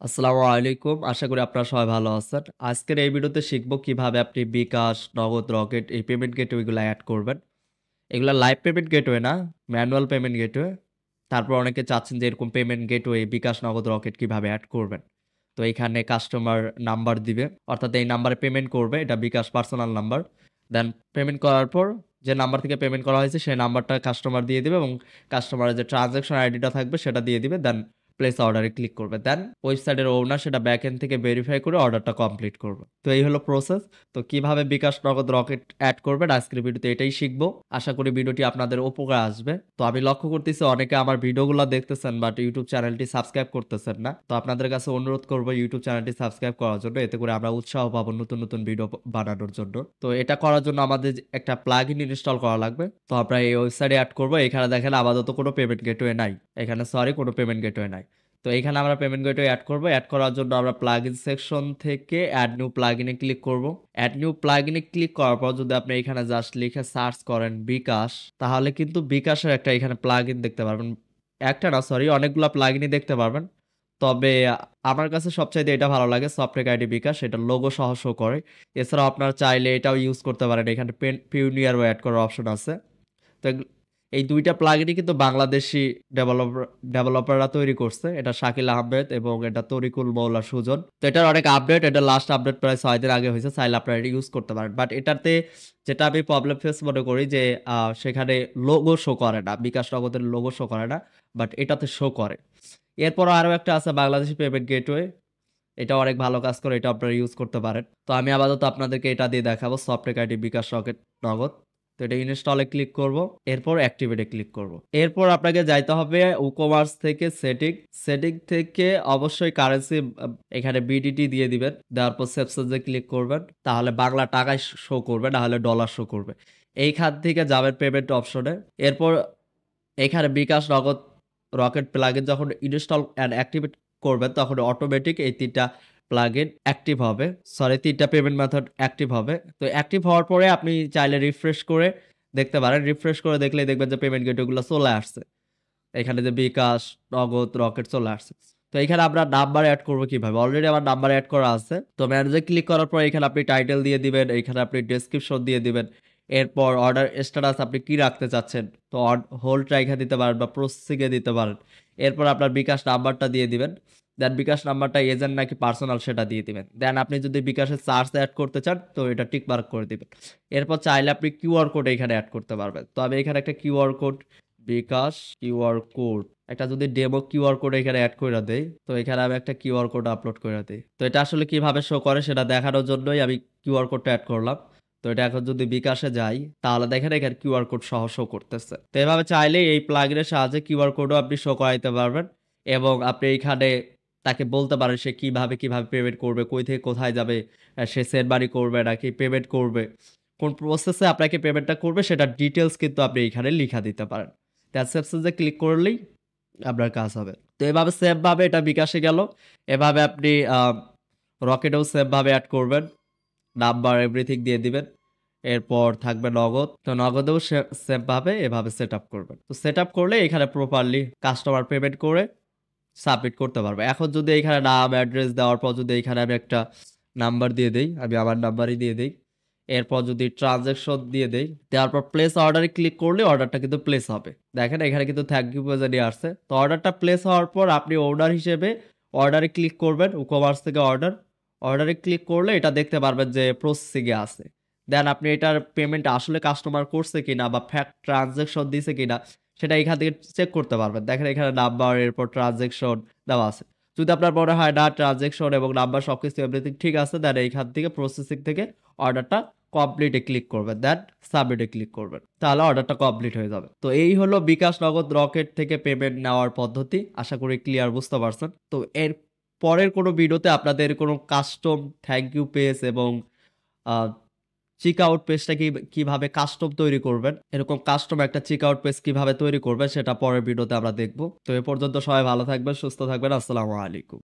আসসালামু আলাইকুম। আশা করি আপনারা সবাই ভালো আছেন। আজকের এই ভিডিওতে শিখব কিভাবে আপনি বিকাশ, নগদ, রকেট এই পেমেন্ট গেটওয়ে গুলা এড করবেন। এগুলা লাইভ পেমেন্ট গেটওয়ে না, ম্যানুয়াল পেমেন্ট গেটওয়ে। তারপর অনেকে চাচ্ছেন যে এরকম পেমেন্ট গেটওয়ে বিকাশ, নগদ, রকেট কিভাবে এড করবেন। তো এইখানে কাস্টমার নাম্বার দিবে। অর্থাৎ এই নাম্বারে পেমেন্ট করবে। এটা বিকাশ পার্সোনাল নাম্বার। দেন পেমেন্ট করার পর যে নাম্বার থেকে পেমেন্ট করা হয়েছে সেই নাম্বারটা কাস্টমার দিয়ে দিবে এবং কাস্টমারের যে ট্রানজ্যাকশন আইডিটা থাকবে সেটা দিয়ে দিবে। দেন প্লেস অর্ডারে ক্লিক করবে। দেন ওয়েবসাইটের ওনার সেটা ব্যাক এন্ড থেকে ভেরিফাই করে অর্ডারটা কমপ্লিট করবে। তো এই হলো প্রসেস। তো কিভাবে বিকাশ, নগদ, রকেট অ্যাড করবেন আজকের ভিডিওতে এটাই শিখবো। আশা করি ভিডিওটি আপনাদের উপকার আসবে। তো আমি লক্ষ্য করতেছি অনেকে আমার ভিডিওগুলো দেখতেছেন বাট ইউটিউব চ্যানেলটি সাবস্ক্রাইব করতেছেন না। তো আপনাদের কাছে অনুরোধ করবো ইউটিউব চ্যানেলটি সাবস্ক্রাইব করার জন্য। এতে করে আমরা উৎসাহ পাবো নতুন নতুন ভিডিও বানানোর জন্য। তো এটা করার জন্য আমাদের একটা প্লাগইন ইনস্টল করা লাগবে। তো আমরা এই ওয়েবসাইটে অ্যাড করবো। এখানে দেখেন আপাতত কোনো পেমেন্ট গেটওয়ে নাই। এখানে কোনো পেমেন্ট গেটওয়ে নাই। তো এইখানে আমরা পেমেন্ট গেটওয়ে অ্যাড করব। অ্যাড করার জন্য আমরা প্লাগইন সেকশন থেকে অ্যাড নিউ প্লাগইনে ক্লিক করব। অ্যাড নিউ প্লাগইনে ক্লিক করার পর যদি আপনি এখানে জাস্ট লিখে সার্চ করেন বিকাশ, তাহলে কিন্তু বিকাশের একটা এখানে প্লাগইন দেখতে পারবেন। একটা না সরি অনেকগুলো প্লাগইনই দেখতে পারবেন। তবে আমার কাছে সবচাইতে এটা ভালো লাগে সফটটেক আইডি বিকাশ, এটা লোগো সহ শো করে। এছাড়াও আপনারা চাইলে এটাও ইউজ করতে পারেন। এখানে পিওনিয়ারও অ্যাড করার অপশন আছে। তো এই দুইটা প্লাগইনই কিন্তু বাংলাদেশি ডেভেলপাররা তৈরি করছে। এটা শাকিল আহমেদ এবং এটা তরিকুল মৌলা সুজন। তো এটার অনেক আপডেট, এটা লাস্ট আপডেট প্রায় 6 দিন আগে হয়েছে। চাইলে আপনারা এটা ইউজ করতে পারেন। বাট এটাতে যেটা আমি প্রবলেম ফেস মনে করি যে সেখানে লোগো শো করে না, বিকাশ নগদের লোগো শো করে না, বাট এটাতে শো করে। এরপর আরো একটা আছে বাংলাদেশি পেমেন্ট গেটওয়ে, এটা অনেক ভালো কাজ করে, এটা আপনারা ইউজ করতে পারেন। তো আমি আপাতত আপনাদেরকে এটা দিয়ে দেখাবো সফটটেক আইডি বিকাশ রকেট নগদ। তো এটা ইনস্টলে ক্লিক করব, এরপর অ্যাক্টিভেটে ক্লিক করব। এরপর আপনাকে যাইতে হবে ই-কমার্স থেকে সেটিং থেকে অবশ্যই কারেন্সি এখানে বিডিটি দিয়ে দিবেন। দেওয়ার পর সেপসে ক্লিক করবেন, তাহলে বাংলা টাকায় শো করবে, না হলে ডলার শো করবে। এইখান থেকে যাবেন পেমেন্ট অপশনে। এরপর এখানে বিকাশ নগদ রকেট প্লাগইন যখন ইনস্টল অ্যান্ড অ্যাক্টিভেট করবেন তখন অটোমেটিক এই ৩টা প্লাগইন অ্যাক্টিভ হবে। সরি ৩টা পেমেন্ট মেথড অ্যাক্টিভ হবে। তো অ্যাক্টিভ হওয়ার পরে আপনি চাইলে রিফ্রেশ করে দেখতে পারেন। রিফ্রেশ করে দেখলেই দেখবেন যে পেমেন্ট গেটওয়েগুলো চলে আসছে। এখানে যে বিকাশ, নগদ, রকেট চলে আসছে। তো এখানে আমরা নাম্বার অ্যাড করব কিভাবে? অলরেডি আমার নাম্বার অ্যাড করা আছে। তো ম্যানেজে ক্লিক করার পর এখানে আপনি টাইটেল দিয়ে দিবেন, এখানে আপনি ডেসক্রিপশন দিয়ে দিবেন। এরপর অর্ডার স্ট্যাটাস আপনি কি রাখতে চাচ্ছেন? তো হোল্ড রাইখা দিতে পারেন বা প্রসেসিং এ দিতে পারেন। এরপর আপনার বিকাশ নাম্বারটা দিয়ে দিবেন। দেন বিকাশ নাম্বারটা এজেন্ট নাকি পার্সোনাল সেটা দিয়ে দিবেন। দেন আপনি যদি বিকাশে চার্জ অ্যাড করতে চান তো এটা টিক মার্ক করে দিবেন। এরপর চাইলে আপনি কিউআর কোড এখানে অ্যাড করতে পারবেন। তো আমি এখানে একটা কিউআর কোড, বিকাশ কিউআর কোড, একটা যদি ডেমো কিউআর কোড এখানে অ্যাড করে দেই, তো এখানে আমি একটা কিউআর কোড আপলোড করে দিই। তো এটা আসলে কিভাবে শো করে সেটা দেখানোর জন্যই আমি কিউআর কোডটা অ্যাড করলাম। তো এটা এখন যদি বিকাশে যাই তাহলে দেখেন এখানে কিউআর কোড সহ শো করতেছে। তো এভাবে চাইলে এই প্লাগইনের সাহায্যে কিউআর কোডও আপনি শো করাইতে পারবেন এবং আপনি এইখানে তাকে বলতে পারেন সে কিভাবে পেমেন্ট করবে, কই থেকে কোথায় যাবে, সে সেন্ড মানি করবে নাকি পেমেন্ট করবে, কোন প্রসেসে আপনাকে পেমেন্টটা করবে সেটার ডিটেলস কিন্তু আপনি এখানে লিখা দিতে পারেন। অ্যাকসেপ্টে ক্লিক করলেই আপনার কাজ হবে। তো এভাবে সেম ভাবে এটা বিকাশে গেল। এভাবে আপনি রকেটেও সেম ভাবে অ্যাড করবেন, নাম্বার এভরিথিং দিয়ে দিবেন। এরপর থাকবে নগদ। তো নগদেও সেম ভাবে এভাবে সেট আপ করবেন। তো সেট আপ করলে এখানে প্রপারলি কাস্টমার পেমেন্ট করে সাবমিট করতে পারবে। এখন যদি এখানে নাম অ্যাড্রেস দেওয়ার পর যদি এখানে আমি একটা নাম্বার দিয়ে দেই, আমি আমার নাম্বারই দিয়ে দেই। এরপর যদি ট্রানজ্যাকশন দিয়ে দেই, দেওয়ার পর প্লেস অর্ডারে ক্লিক করলে অর্ডারটা কিন্তু প্লেস হবে। দেখেন এখানে কিন্তু থ্যাংক ইউ পেজে আসছে। তো অর্ডারটা প্লেস হওয়ার পর আপনি ওনার হিসেবে অর্ডারে ক্লিক করবেন। ই-কমার্স থেকে অর্ডারে ক্লিক করলে এটা দেখতে পারবেন যে প্রসেসিং এ আছে। দেন আপনি এটার পেমেন্ট আসলে কাস্টমার করছে কিনা বা ফ্যাক্ট ট্রানজ্যাকশন দিছে কিনা সেটা এখান থেকে চেক করতে পারবেন। দেখেন এখানে নাম্বার, এরপর ট্রানজ্যাকশন দেওয়া আছে। যদি আপনার মনে হয় না ট্রানজ্যাকশন এবং নাম্বার সবকিছু এভরিথিং ঠিক আছে, দেন এইখান থেকে প্রসেসিং থেকে অর্ডারটা কমপ্লিটে ক্লিক করবেন, দেন সাবমিটে ক্লিক করবেন, তাহলে অর্ডারটা কমপ্লিট হয়ে যাবে। তো এই হলো বিকাশ নগদ রকেট থেকে পেমেন্ট নেওয়ার পদ্ধতি। আশা করি ক্লিয়ার বুঝতে পারছেন। তো এর পরের কোনো ভিডিওতে আপনাদের কোনো কাস্টম থ্যাংক ইউ পেজ এবং চেক আউট পেজটা কিভাবে কাস্টম তৈরি করবেন, এরকম কাস্টম একটা চেক আউট পেজ কিভাবে তৈরি করবেন সেটা পরের ভিডিওতে আমরা দেখব। তো এ পর্যন্ত সবাই ভালো থাকবেন, সুস্থ থাকবেন। আসসালামু আলাইকুম।